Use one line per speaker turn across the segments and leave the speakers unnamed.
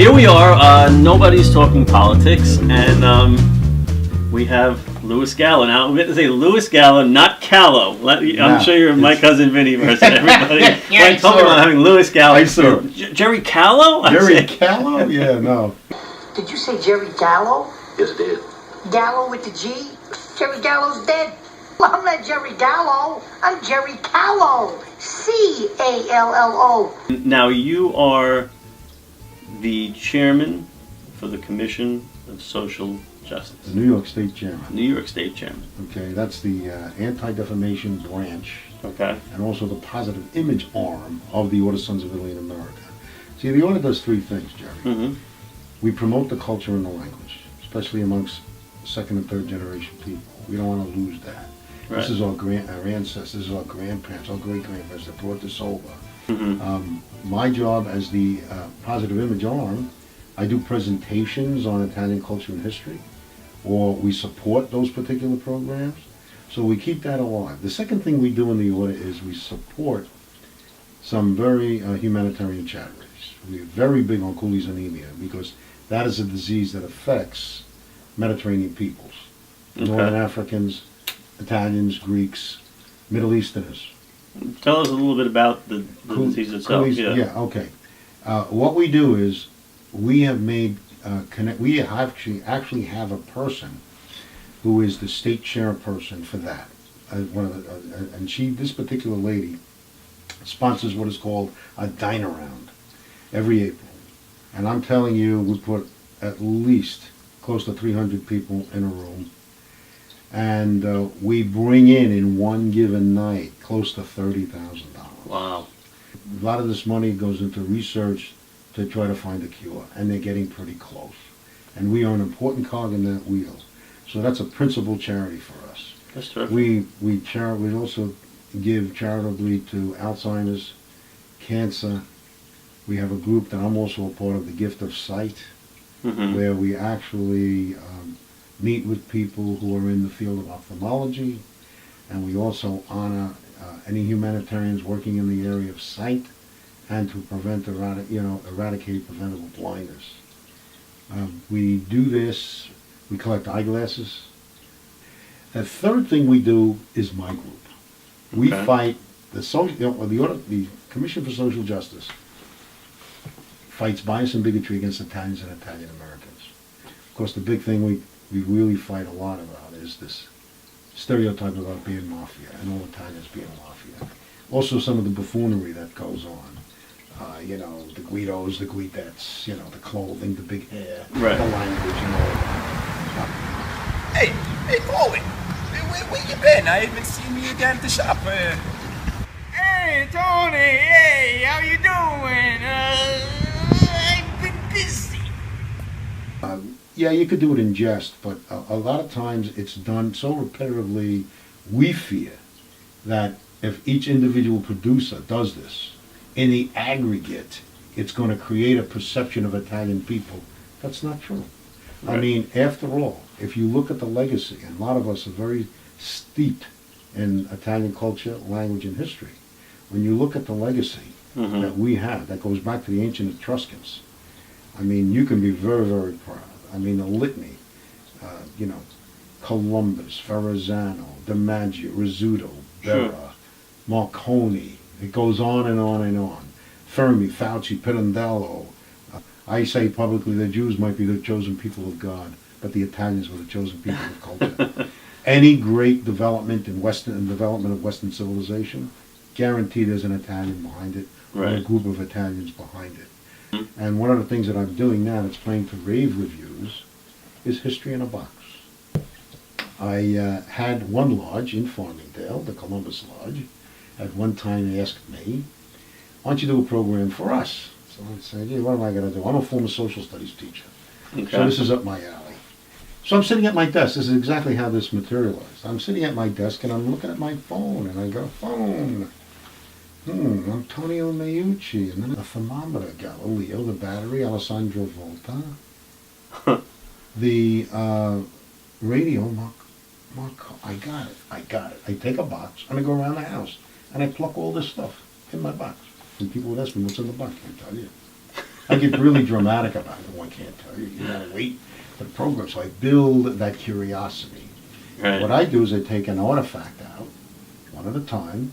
Here we are, Nobody's Talking Politics, and we have Lou Gallo. Now, I'm going to say Lou Gallo, not Callow. I'm sure you're my cousin Vinny versus everybody.
Yeah,
I'm talking about having Lou Gallo.
I saw.
Jerry Callo?
Gerry Callo? Yeah, no.
Did you say Gerry Gallo?
Yes, it did.
Gallo with the G? Gerry Gallo's dead. Well, I'm not Gerry Gallo. I'm Gerry Callo. C-A-L-L-O.
Now, you are the chairman for the Commission of Social Justice.
The New York State Chairman.
New York State Chairman.
Okay, that's the anti-defamation branch,
Okay.
and also the positive image arm of the Order Sons of Italy in America. See, the Order does three things, Jerry.
Mm-hmm.
We promote the culture and the language, especially amongst second and third generation people. We don't want to lose that.
Right.
This is our ancestors, this is our grandparents, our great-grandparents that brought this over.
Mm-hmm.
My job as the positive image arm, I do presentations on Italian culture and history, or we support those particular programs, so we keep that alive. The second thing we do in the Order is we support some very humanitarian charities. We're very big on Cooley's anemia because that is a disease that affects Mediterranean peoples, Northern Africans, Italians, Greeks, Middle Easterners.
Tell us a little bit about the disease itself.
Okay. What we do is we have made we actually have a person who is the state chairperson for that. And this particular lady sponsors what is called a dine-around every April. And I'm telling you, we put at least close to 300 people in a room. And we bring in one given night, close to $30,000.
Wow.
A lot of this money goes into research to try to find a cure, and they're getting pretty close. And we are an important cog in that wheel. So that's a principal charity for us.
That's terrific.
We also give charitably to Alzheimer's, cancer. We have a group that I'm also a part of, the Gift of Sight, where we actually meet with people who are in the field of ophthalmology, and we also honor any humanitarians working in the area of sight and to eradicate preventable blindness. We do this, we collect eyeglasses. The third thing we do is my group. We fight the Commission for Social Justice fights bias and bigotry against Italians and Italian Americans. Of course, the big thing we really fight a lot about is this stereotype about being mafia and all Italians being mafia. Also, some of the buffoonery that goes on. The Guidos, the Guidettes, the clothing, the big hair, the language, and all that.
Hey, Paulie, where you been? I haven't seen you again at the shop. Hey, Tony, hey, how you doing? I've been busy.
Yeah, you could do it in jest, but a lot of times it's done so repetitively, we fear that if each individual producer does this, in the aggregate, it's going to create a perception of Italian people. That's not true. Right. I mean, after all, if you look at the legacy, and a lot of us are very steeped in Italian culture, language, and history, when you look at the legacy that we have, that goes back to the ancient Etruscans, I mean, you can be very, very proud. I mean, the litany, Columbus, Verrazzano, DiMaggio, Rizzuto, Berra, Marconi. It goes on and on and on. Fermi, Fauci, Pirandello. I say publicly the Jews might be the chosen people of God, but the Italians were the chosen people of culture. Any great development in development of Western civilization, guaranteed there's an Italian behind it, or a group of Italians behind it. And one of the things that I'm doing now that's playing to rave reviews is History in a Box. I had one lodge in Farmingdale, the Columbus Lodge, at one time asked me, why don't you do a program for us? So I said, yeah, what am I going to do? I'm a former social studies teacher. Okay. So this is up my alley. So I'm sitting at my desk. This is exactly how this materialized. I'm sitting at my desk and I'm looking at my phone and I go, phone. Antonio Meucci, and then a thermometer, Galileo, the battery, Alessandro Volta, the radio, Marco. I got it. I take a box and I go around the house and I pluck all this stuff in my box. And people would ask me, what's in the box? I tell you. I get really dramatic about it. Well, I can't tell you. You gotta wait for the program. So I build that curiosity.
Right.
What I do is I take an artifact out, one at a time.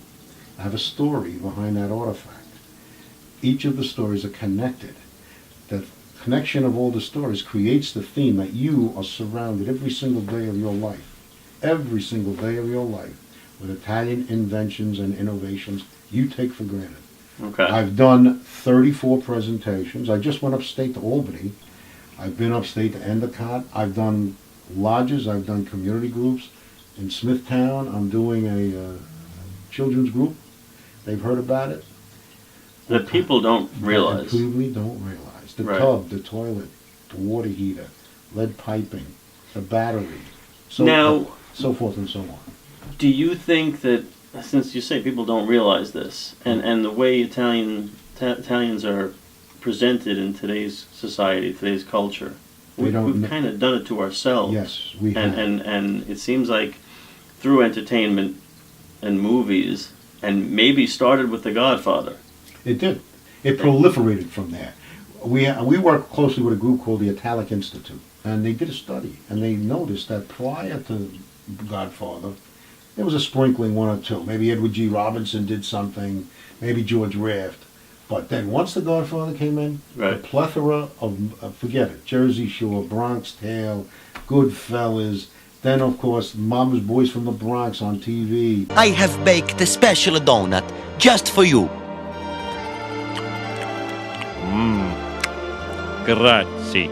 I have a story behind that artifact. Each of the stories are connected. The connection of all the stories creates the theme that you are surrounded every single day of your life. Every single day of your life with Italian inventions and innovations you take for granted.
Okay.
I've done 34 presentations. I just went upstate to Albany. I've been upstate to Endicott. I've done lodges. I've done community groups. In Smithtown, I'm doing a children's group. They've heard about it.
That people don't realize.
They completely don't realize. The
Right.
tub, the toilet, the water heater, lead piping, the battery,
Now,
so forth and so on.
do you think that, since you say people don't realize this, and the way Italians are presented in today's society, today's culture, we've kind of done it to ourselves.
Yes, we have.
And it seems like through entertainment and movies, and maybe started with The Godfather.
It did. It proliferated from there. We work closely with a group called the Italic Institute, and they did a study, and they noticed that prior to Godfather, there was a sprinkling, one or two. Maybe Edward G. Robinson did something, maybe George Raft. But then once The Godfather came in,
Right.
the plethora of, forget it, Jersey Shore, Bronx Tale, Goodfellas, then of course Mama's Boys from the Bronx on TV.
I have baked a special donut just for you.
Grazie.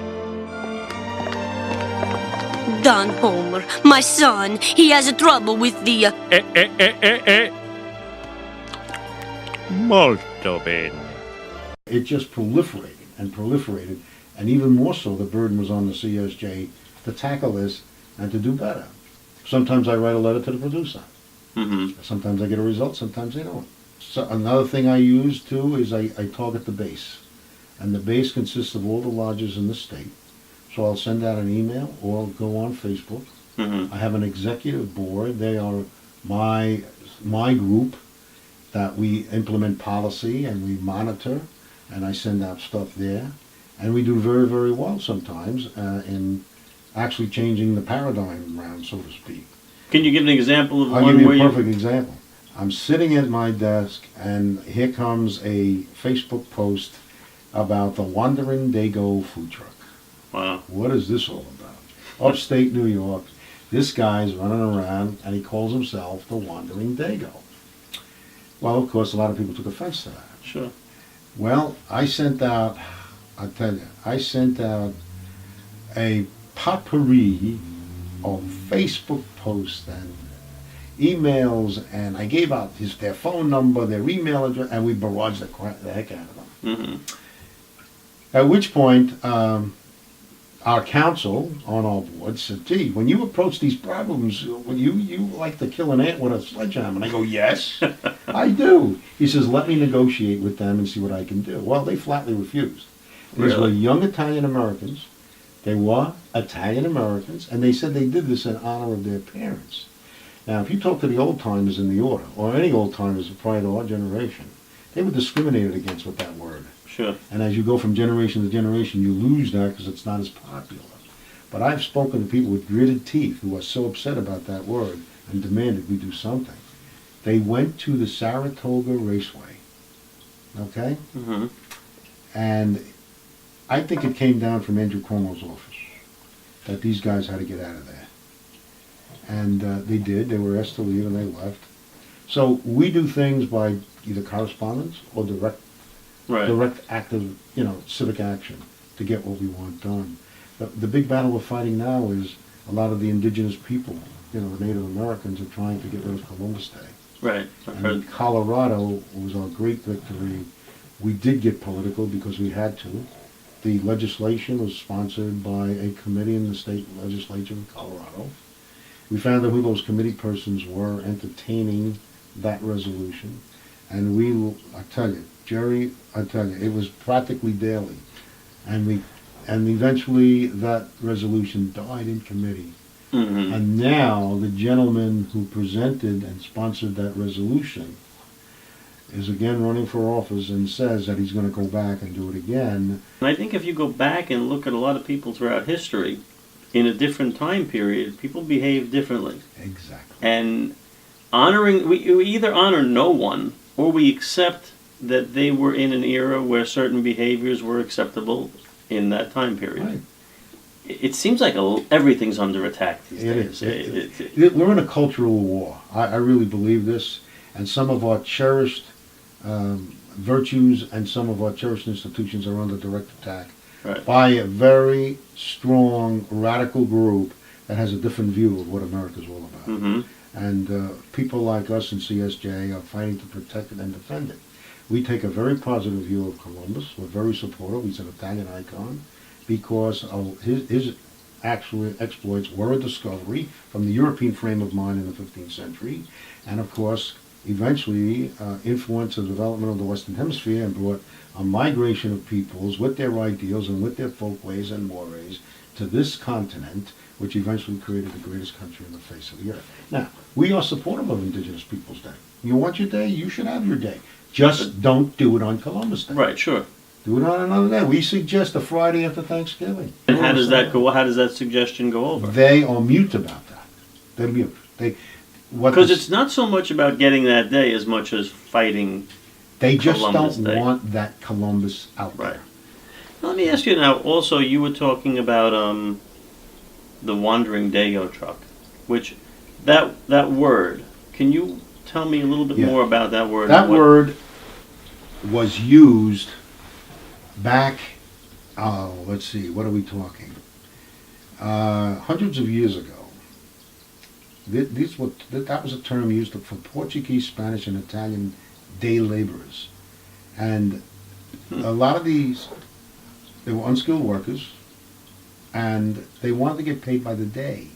Don Homer, my son, he has a trouble with the...
Molto bene.
It just proliferated and proliferated, and even more so the burden was on the CSJ to tackle this and to do better. Sometimes I write a letter to the producer.
Mm-hmm.
Sometimes I get a result, sometimes I don't. So another thing I use too is I target the base. And the base consists of all the lodges in the state. So I'll send out an email or I'll go on Facebook.
Mm-hmm.
I have an executive board. They are my group that we implement policy and we monitor, and I send out stuff there. And we do very, very well sometimes in actually changing the paradigm around, so to speak.
Can you give an example of
I'll
one
give
where
you a perfect example. I'm sitting at my desk, and here comes a Facebook post about the Wandering Dago food truck.
Wow.
What is this all about? Upstate New York, this guy's running around, and he calls himself the Wandering Dago. Well, of course, a lot of people took offense to that.
Sure.
Well, I sent out a potpourri of Facebook posts and emails, and I gave out their phone number, their email address, and we barraged the heck out of them.
Mm-hmm.
At which point, our counsel on our board said, gee, when you approach these problems, you like to kill an ant with a sledgehammer. And I go, yes, I do. He says, let me negotiate with them and see what I can do. Well, they flatly refused. These were young Italian Americans. They were Italian Americans, and they said they did this in honor of their parents. Now, if you talk to the old timers in the order, or any old timers prior to our generation, they were discriminated against with that word.
Sure.
And as you go from generation to generation, you lose that because it's not as popular. But I've spoken to people with gritted teeth who are so upset about that word and demanded we do something. They went to the Saratoga Raceway, okay?
Mm-hmm.
And I think it came down from Andrew Cuomo's office that these guys had to get out of there. And they did. They were asked to leave and they left. So we do things by either correspondence or direct active, civic action to get what we want done. The big battle we're fighting now is a lot of the indigenous people, the Native Americans, are trying to get rid of Columbus Day.
Right.
And in Colorado was our great victory. We did get political because we had to. The legislation was sponsored by a committee in the state legislature in Colorado. We found that who those committee persons were entertaining that resolution. And I tell you, Jerry, it was practically daily. And eventually that resolution died in committee.
Mm-hmm.
And now the gentleman who presented and sponsored that resolution is again running for office and says that he's going to go back and do it again.
And I think if you go back and look at a lot of people throughout history, in a different time period, people behave differently.
Exactly.
And honoring, we either honor no one, or we accept that they were in an era where certain behaviors were acceptable in that time period.
Right.
It seems like everything's under attack these days.
We're in a cultural war. I really believe this. And some of our cherished virtues and some of our cherished institutions are under direct attack by a very strong, radical group that has a different view of what America's all about.
Mm-hmm.
And people like us in CSJ are fighting to protect it and defend it. We take a very positive view of Columbus. We're very supportive. He's an Italian icon because of his actual exploits were a discovery from the European frame of mind in the 15th century. And of course, eventually influenced the development of the Western Hemisphere and brought a migration of peoples with their ideals and with their folkways and mores to this continent, which eventually created the greatest country on the face of the earth. Now, we are supportive of Indigenous Peoples Day. You want your day, you should have your day. Just don't do it on Columbus Day.
Right, sure.
Do it on another day. We suggest a Friday after Thanksgiving.
And how does that go? How does that suggestion go over?
They are mute about that. They're mute.
Because it's not so much about getting that day as much as fighting.
They just
Columbus
don't
Day.
want that Columbus out there.
Right. Now, let me ask you now. Also, you were talking about the wandering Dago truck, which that word. Can you tell me a little bit more about that word?
That word was used back. Let's see. What are we talking? Hundreds of years ago. That was a term used for Portuguese, Spanish, and Italian day laborers. And a lot of these, they were unskilled workers, and they wanted to get paid by the day.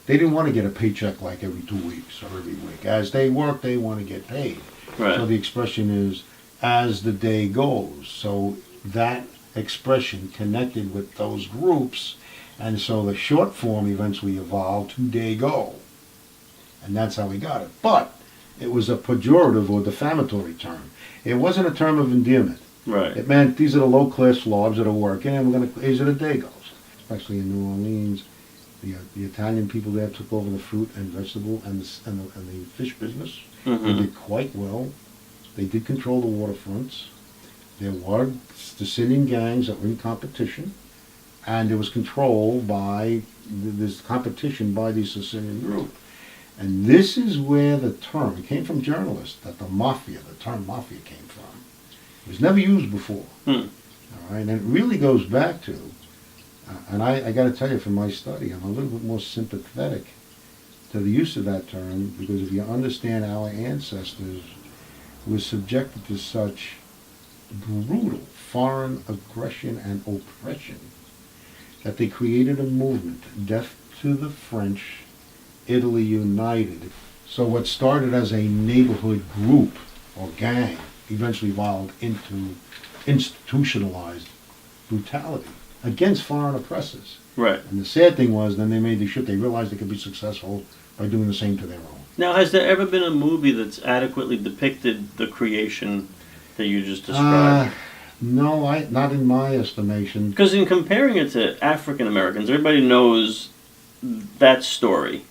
They didn't want to get a paycheck like every 2 weeks or every week. As they work, they want to get paid.
Right.
So the expression is, as the day goes. So that expression connected with those groups. And so the short form eventually evolved to Dago. And that's how we got it. But it was a pejorative or defamatory term. It wasn't a term of endearment.
Right.
It meant these are the low-class slobs that are working, and these are the Dagos. Especially in New Orleans, the Italian people there took over the fruit and vegetable and the fish business.
Mm-hmm.
They did quite well. They did control the waterfronts. There were Sicilian gangs that were in competition. And it was controlled by this competition by the Sicilian group. And this is where the term, it came from journalists, that the term mafia came from. It was never used before. All right, and it really goes back to, and I got to tell you from my study, I'm a little bit more sympathetic to the use of that term, because if you understand our ancestors were subjected to such brutal foreign aggression and oppression, that they created a movement, Death to the French, Italy United. So what started as a neighborhood group or gang eventually evolved into institutionalized brutality against foreign oppressors.
Right.
And the sad thing was, then they made the shift. They realized they could be successful by doing the same to their own.
Now, has there ever been a movie that's adequately depicted the creation that you just described?
No, not in my estimation.
Because in comparing it to African Americans, everybody knows that story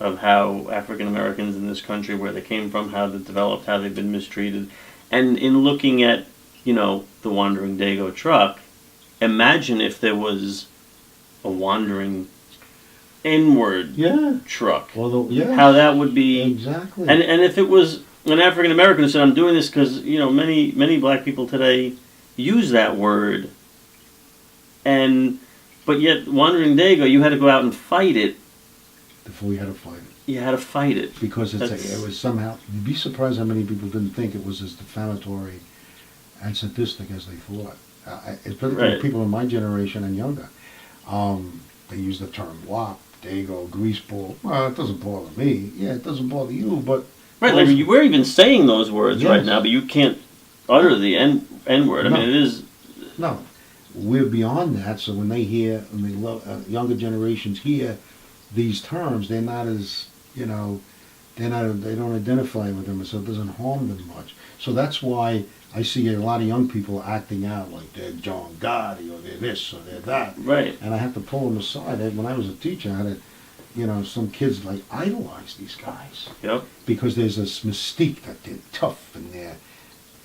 of how African Americans in this country, where they came from, how they developed, how they've been mistreated. And in looking at, the wandering Dago truck, imagine if there was a wandering N-word truck. How that would be.
Exactly.
And if it was an African American who said, I'm doing this because, many black people today use that word, but yet wandering Dago, you had to go out and fight it.
Before you had to fight it.
You had to fight it.
Because it was somehow, you'd be surprised how many people didn't think it was as defamatory and sadistic as they thought. Especially people in my generation and younger. They use the term wop, Dago, greaseball. Well, it doesn't bother me. Yeah, it doesn't bother you, but...
Right, like we're even saying those words right now, but you can't utter the N-word. I mean, it is...
No, we're beyond that, so when they hear, younger generations hear these terms, they're not as, they don't identify with them, so it doesn't harm them much. So that's why I see a lot of young people acting out like they're John Gotti or they're this or they're that.
Right.
And I have to pull them aside. When I was a teacher, I had some kids like idolize these guys.
Yep.
Because there's this mystique that they're tough and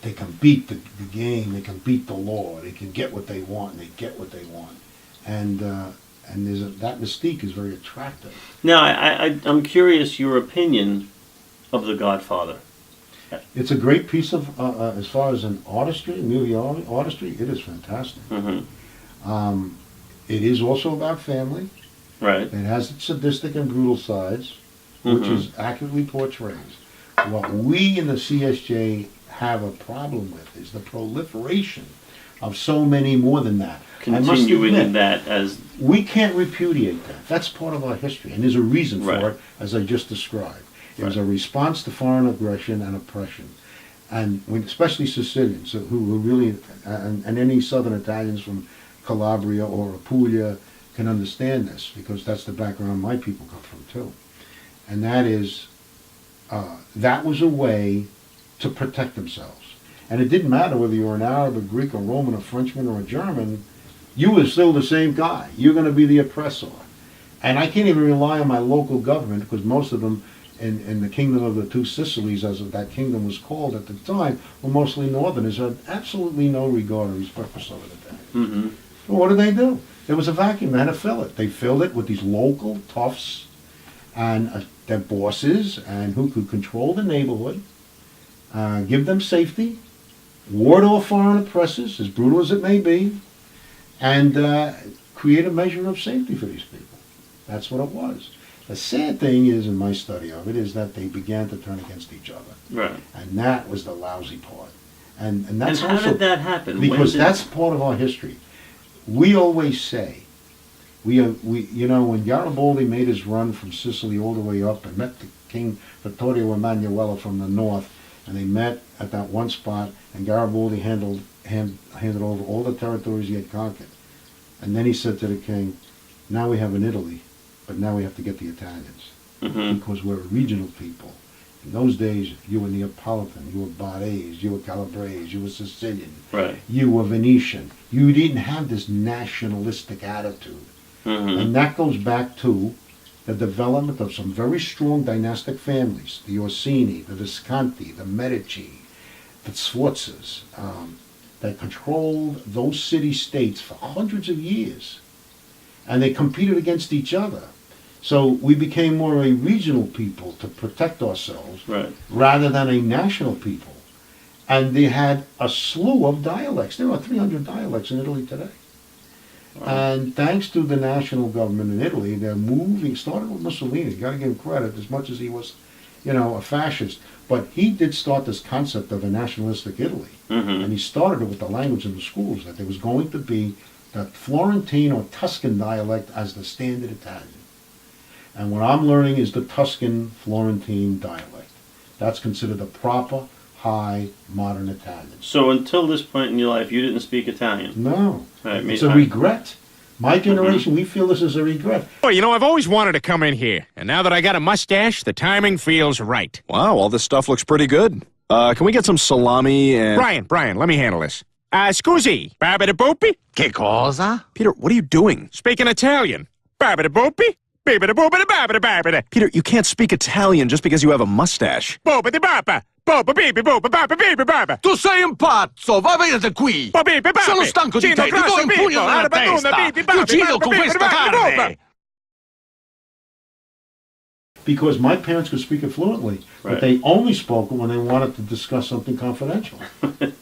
they can beat the game, they can beat the law, they can get what they want, and they get what they want. And that mystique is very attractive.
Now, I'm curious your opinion of The Godfather.
It's a great piece of, as far as an artistry, movie artistry, it is fantastic.
Mm-hmm.
It is also about family.
Right.
It has its sadistic and brutal sides, which is accurately portrayed. What we in the CSJ have a problem with is the proliferation of so many more than that.
Continuing that as...
We can't repudiate that. That's part of our history, and there's a reason
Right.
for it, as I just described. It was a response to foreign aggression and oppression. And especially Sicilians, who really, and any southern Italians from Calabria or Apulia can understand this, because that's the background my people come from too. And that is, that was a way to protect themselves. And it didn't matter whether you were an Arab, a Greek, a Roman, a Frenchman, or a German, you were still the same guy. You're going to be the oppressor. And I can't even rely on my local government, because most of them in the Kingdom of the Two Sicilies, as that kingdom was called at the time, were mostly northerners, had absolutely no regard or respect for Southern Italians.
Mm-hmm.
Well, what did they do? There was a vacuum. They had to fill it. They filled it with these local toughs and their bosses, and who could control the neighborhood, give them safety, ward off foreign oppressors, as brutal as it may be, and create a measure of safety for these people. That's what it was. The sad thing is, in my study of it, is that they began to turn against each other.
Right.
And that was the lousy part. And that's
and how
also,
did that happen?
because that's part of our history. We always say, when Garibaldi made his run from Sicily all the way up and met the King Vittorio Emanuele from the north, and they met at that one spot, and Garibaldi handed over all the territories he had conquered. And then he said to the king, now we have an Italy, but now we have to get the Italians, because we're a regional people. In those days, you were Neapolitan, you were Barese, you were Calabrese, you were Sicilian,
right.
You were Venetian. You didn't have this nationalistic attitude. And that goes back to the development of some very strong dynastic families, the Orsini, the Visconti, the Medici, the Sforzas, that controlled those city-states for hundreds of years. And they competed against each other. So we became more a regional people to protect ourselves,
Right.
rather than a national people. And they had a slew of dialects. There are 300 dialects in Italy today. Wow. And thanks to the national government in Italy, they're moving, started with Mussolini, got to give him credit, as much as he was, a fascist. But he did start this concept of a nationalistic Italy. And he started it with the language in the schools, that there was going to be the Florentine or Tuscan dialect as the standard Italian. And what I'm learning is the Tuscan Florentine dialect. That's considered the proper, high, modern Italian.
So until this point in your life, you didn't speak Italian?
No.
Right,
It's a regret. My generation, we feel this is a regret.
Well, I've always wanted to come in here, and now that I got a mustache, the timing feels right.
Wow, all this stuff looks pretty good. Can we get some salami and...
Brian, let me handle this. Scusi, babidi-boopy?
Che cosa? Peter, what are you doing?
Speaking Italian. Babidi-boopy? Babidi-boopity-babidi-babidi.
Peter, you can't speak Italian just because you have a mustache.
Boopity-bapa. Boop-a-beep-boop-a-bapa-beep-a-bapa.
Tu sei un pazzo, va via qui! Sono stanco di te, ti do un pugno nella testa! Ti uccido con questa carne!
Because my parents could speak it fluently, but they only spoke it when they wanted to discuss something confidential,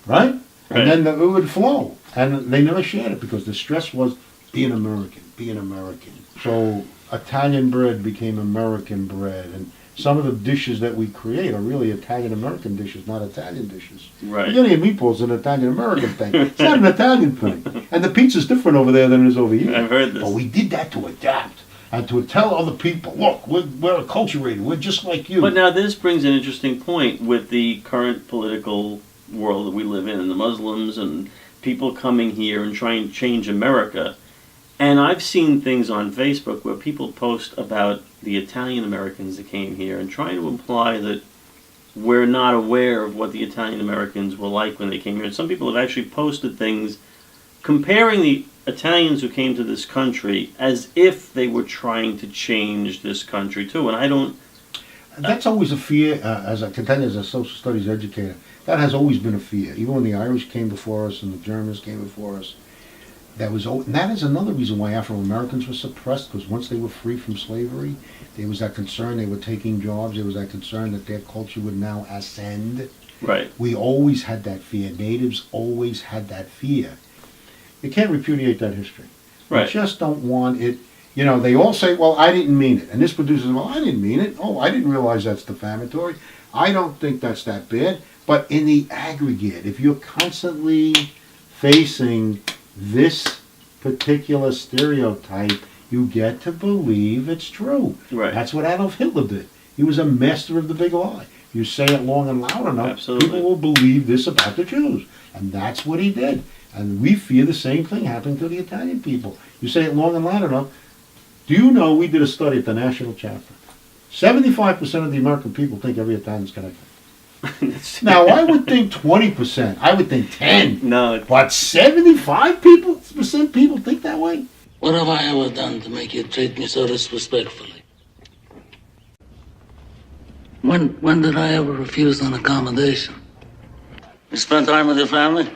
right? And then it would flow, and they never shared it because the stress was be an American. So Italian bread became American bread, and some of the dishes that we create are really Italian-American dishes, not Italian dishes.
Right.
Spaghetti and meatballs is an Italian-American thing. It's not an Italian thing. And the pizza's different over there than it is over here.
I've heard this.
But we did that to adapt and to tell other people, look, we're acculturated, we're just like you.
But now this brings an interesting point with the current political world that we live in, and the Muslims and people coming here and trying to change America. And I've seen things on Facebook where people post about the Italian Americans that came here and trying to imply that we're not aware of what the Italian Americans were like when they came here. And some people have actually posted things comparing the Italians who came to this country as if they were trying to change this country too. And I don't...
That's always a fear, as I contend as a social studies educator. That has always been a fear. Even when the Irish came before us and the Germans came before us, and that is another reason why Afro-Americans were suppressed, because once they were free from slavery, there was that concern they were taking jobs, there was that concern that their culture would now ascend.
Right.
We always had that fear. Natives always had that fear. You can't repudiate that history.
Right.
You just don't want it. You know, they all say, well, I didn't mean it. And this producer, well, I didn't mean it. Oh, I didn't realize that's defamatory. I don't think that's that bad. But in the aggregate, if you're constantly facing this particular stereotype, you get to believe it's true.
Right.
That's what Adolf Hitler did. He was a master of the big lie. You say it long and loud enough,
Absolutely.
people will believe this about the Jews. And that's what he did. And we fear the same thing happening to the Italian people. You say it long and loud enough. Do you know, we did a study at the national chapter. 75% of the American people think every Italian's connected. Now, I would think 20%. I would think 10.
No.
But 75% people think that way?
What have I ever done to make you treat me so disrespectfully? When did I ever refuse an accommodation? You spend time with your family?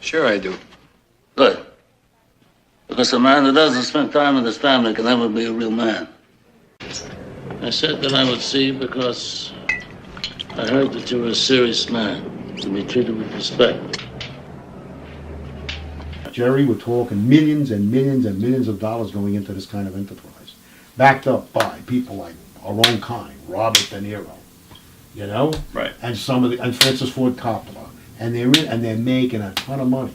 Sure I do.
Good. Because a man that doesn't spend time with his family can never be a real man. I said that I would see you because I heard that you were a serious man, to be treated with respect.
Gerry, we're talking millions and millions and millions of dollars going into this kind of enterprise, backed up by people like our own kind, Robert De Niro, you know,
Right.
and and Francis Ford Coppola, and they're making a ton of money.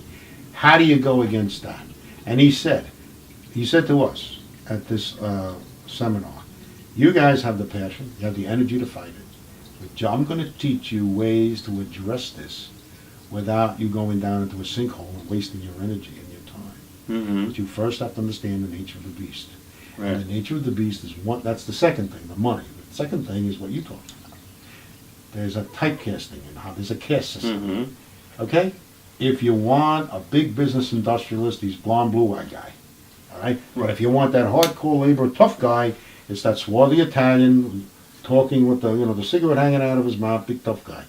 How do you go against that? And he said to us at this seminar, you guys have the passion, you have the energy to fight it. But I'm going to teach you ways to address this without you going down into a sinkhole and wasting your energy and your time.
Mm-hmm.
But you first have to understand the nature of the beast.
Right.
And the nature of the beast is that's the second thing, the money. The second thing is what you talked about. There's a typecasting in how there's a caste system.
Mm-hmm.
Okay? If you want a big business industrialist, he's blonde, blue-eyed guy. All right? But if you want that hardcore labor, tough guy, it's that swarthy Italian talking with the cigarette hanging out of his mouth, big tough guy.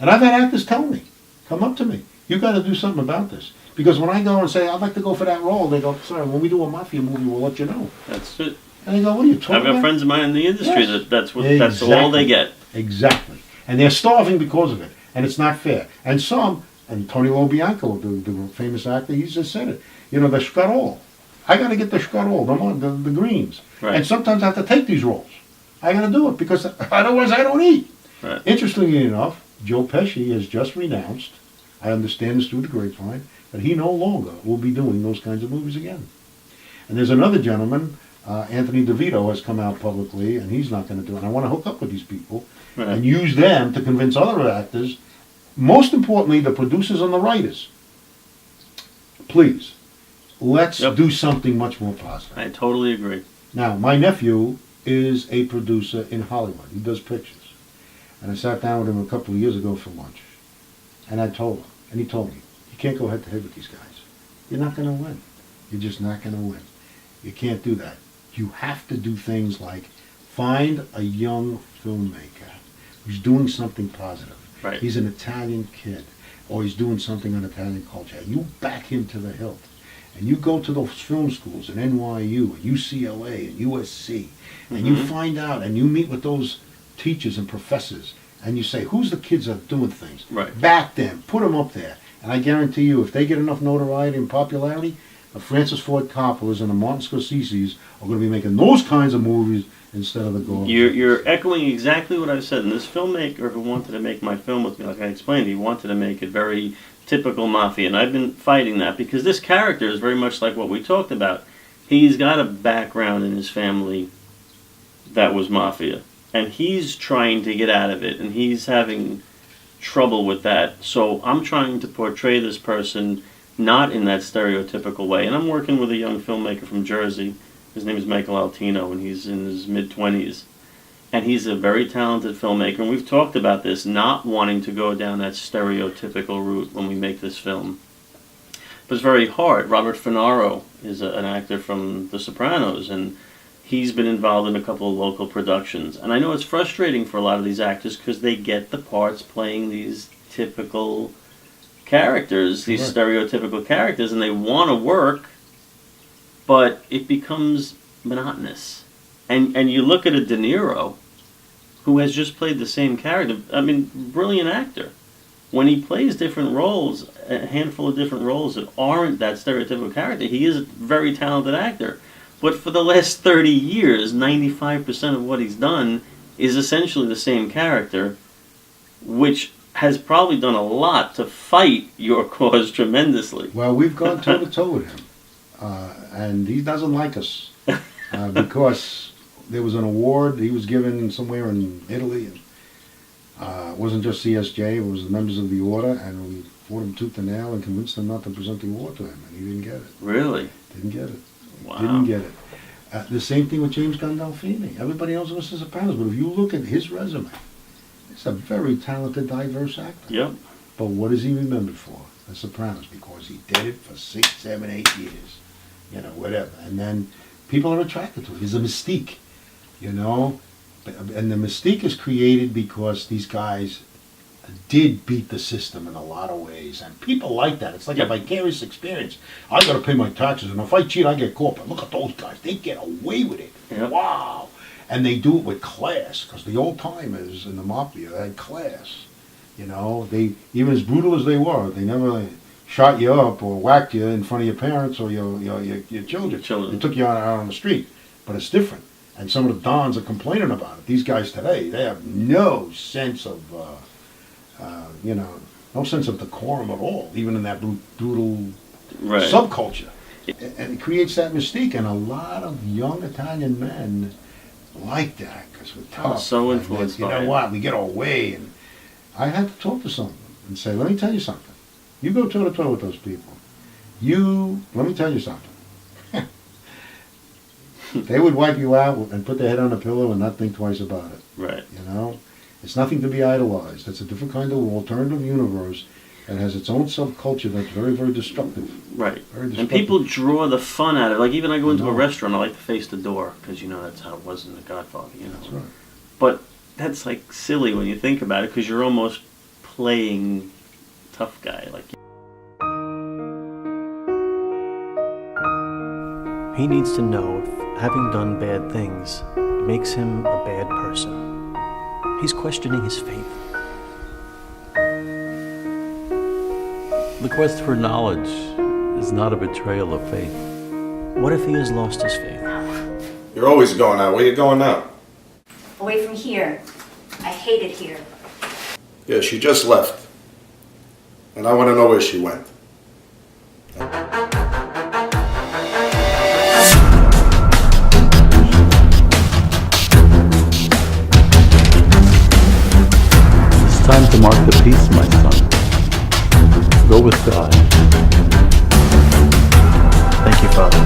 And I've had actors tell me, come up to me, you got to do something about this. Because when I go and say, I'd like to go for that role, they go, sorry, when we do a mafia movie, we'll let you know.
That's it.
And they go, what are you talking about?
I've got friends of mine in the industry
Yes.
that's
Exactly.
all they get.
Exactly. And they're starving because of it. And it's not fair. And Tony LoBianco, the famous actor, he just said it. You know, the scarol. I got to get the scarol, the greens.
Right.
And sometimes I have to take these roles. I got to do it because otherwise I don't eat.
Right.
Interestingly enough, Joe Pesci has just renounced, I understand this through the grapevine, that he no longer will be doing those kinds of movies again. And there's another gentleman, Anthony DeVito, has come out publicly, and he's not going to do it. And I want to hook up with these people and use them to convince other actors, most importantly, the producers and the writers. Please, let's do something much more positive.
I totally agree.
Now, my nephew is a producer in Hollywood. He does pictures. And I sat down with him a couple of years ago for lunch. And I told him, and he told me, you can't go head to head with these guys. You're not going to win. You're just not going to win. You can't do that. You have to do things like find a young filmmaker who's doing something positive.
Right.
He's an Italian kid, or he's doing something on Italian culture. You back him to the hilt. And you go to those film schools at NYU, and UCLA, and USC, and you find out, and you meet with those teachers and professors, and you say, who's the kids that are doing things?
Right.
Back them, put them up there. And I guarantee you, if they get enough notoriety and popularity, the Francis Ford Coppolas and the Martin Scorseses are going to be making those kinds of movies instead of the Gordon.
You're echoing exactly what I've said. And this filmmaker who wanted to make my film with me, like I explained, he wanted to make it very typical mafia. And I've been fighting that because this character is very much like what we talked about. He's got a background in his family that was mafia. And he's trying to get out of it. And he's having trouble with that. So I'm trying to portray this person not in that stereotypical way. And I'm working with a young filmmaker from Jersey. His name is Michael Altino, and he's in his mid-20s. And he's a very talented filmmaker, and we've talked about this, not wanting to go down that stereotypical route when we make this film. But it's very hard. Robert Finaro is an actor from The Sopranos, and he's been involved in a couple of local productions. And I know it's frustrating for a lot of these actors because they get the parts playing these typical characters, these stereotypical characters, and they want to work, but it becomes monotonous. And you look at a De Niro, who has just played the same character. I mean, brilliant actor. When he plays different roles, a handful of different roles that aren't that stereotypical character, he is a very talented actor. But for the last 30 years, 95% of what he's done is essentially the same character, which has probably done a lot to fight your cause tremendously.
Well, we've gone toe-to-toe with him. And he doesn't like us. Because there was an award he was given somewhere in Italy, and it wasn't just CSJ, it was the members of the order, and we fought him tooth and nail and convinced him not to present the award to him, and he didn't get it.
Really?
Didn't get it.
Wow.
Didn't get it. The same thing with James Gandolfini. Everybody else was The Sopranos, but if you look at his resume, he's a very talented, diverse actor.
Yep.
But what is he remembered for? The Sopranos, because he did it for 6, 7, 8 years. You know, whatever. And then people are attracted to it. He's a mystique, you know. And the mystique is created because these guys did beat the system in a lot of ways. And people like that. It's like a vicarious experience. I got to pay my taxes, and if I cheat, I get caught. But look at those guys. They get away with it.
Yep.
Wow. And they do it with class, because the old-timers in the mafia had class. You know, they, even as brutal as they were, they never shot you up or whacked you in front of your parents or your children. They took you out on the street. But it's different. And some of the dons are complaining about it. These guys today, they have no sense of, no sense of decorum at all, even in that brutal subculture. And it creates that mystique. And a lot of young Italian men like that because we're tough.
So influenced by it.
You know what? We get our way. And I had to talk to some of them and say, let me tell you something. You go toe-to-toe with those people. Let me tell you something. They would wipe you out and put their head on a pillow and not think twice about it.
Right.
You know? It's nothing to be idolized. It's a different kind of alternative universe that has its own subculture that's very, very destructive.
Right.
Very destructive.
And people draw the fun out of it. Like, even I go into a restaurant, I like to face the door, because, you know, that's how it was in The Godfather, you know.
That's right. But
that's, like, silly when you think about it, because you're almost playing tough guy. Like,
he needs to know if having done bad things makes him a bad person. He's questioning his faith.
The quest for knowledge is not a betrayal of faith.
What if he has lost his faith?
You're always going out. Where you going now?
Away from here. I hate it here.
Yeah, she just left. And I want to know where she went.
It's time to mark the peace, my son. Go with God.
Thank you, Father.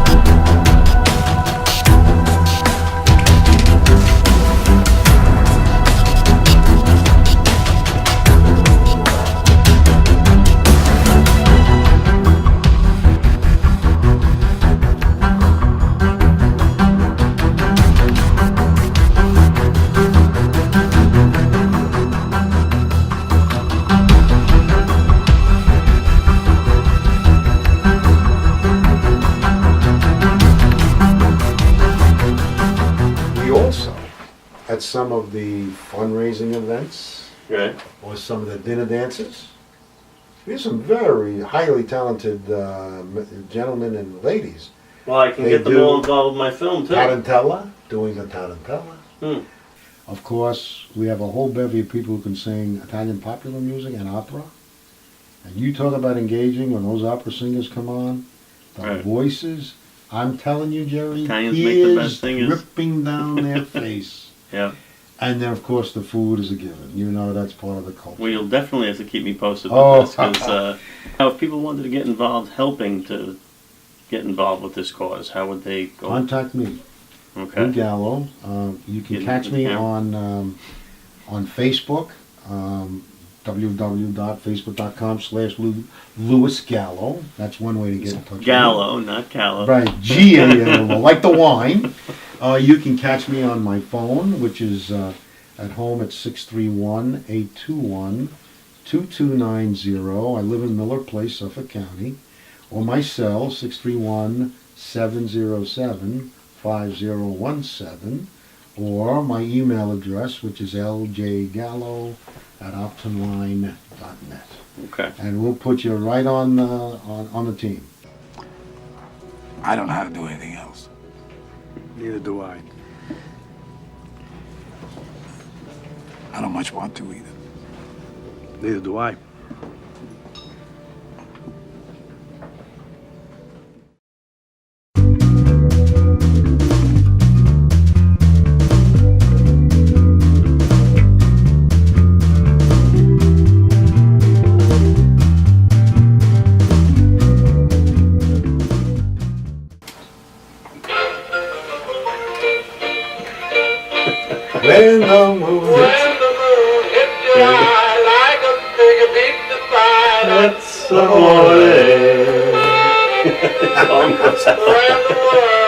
at some of the fundraising events,
right,
or some of the dinner dances. There's some very highly talented gentlemen and ladies.
Well, I can get them all involved with my film, too.
Tarantella, doing the Tarantella.
Hmm.
Of course, we have a whole bevy of people who can sing Italian popular music and opera. And you talk about engaging when those opera singers come on, the voices, I'm telling you, Jerry,
Italians make the best
tears
singers.
dripping down their face.
Yeah.
And then, of course, the food is a given. You know, that's part of the culture.
Well, you'll definitely have to keep me posted with this, because if people wanted to get involved, helping to get involved with this cause, how would they go?
Contact me.
Okay.
Lou Gallo. You can catch me on Facebook, www.facebook.com/Louis Gallo. That's one way to get in touch
Gallo,
with me.
not Callow.
Right, G-A-L-O, like the wine. You can catch me on my phone, which is at home at 631-821-2290. I live in Miller Place, Suffolk County. Or my cell, 631-707-5017. Or my email address, which is ljgallo@optonline.net.
Okay.
And we'll put you right on the team.
I don't know how to do anything else.
Neither do I.
I don't much want to either.
Neither do I.
When the moon hits
your eye like a big pizza pie,
that's amore.
When the world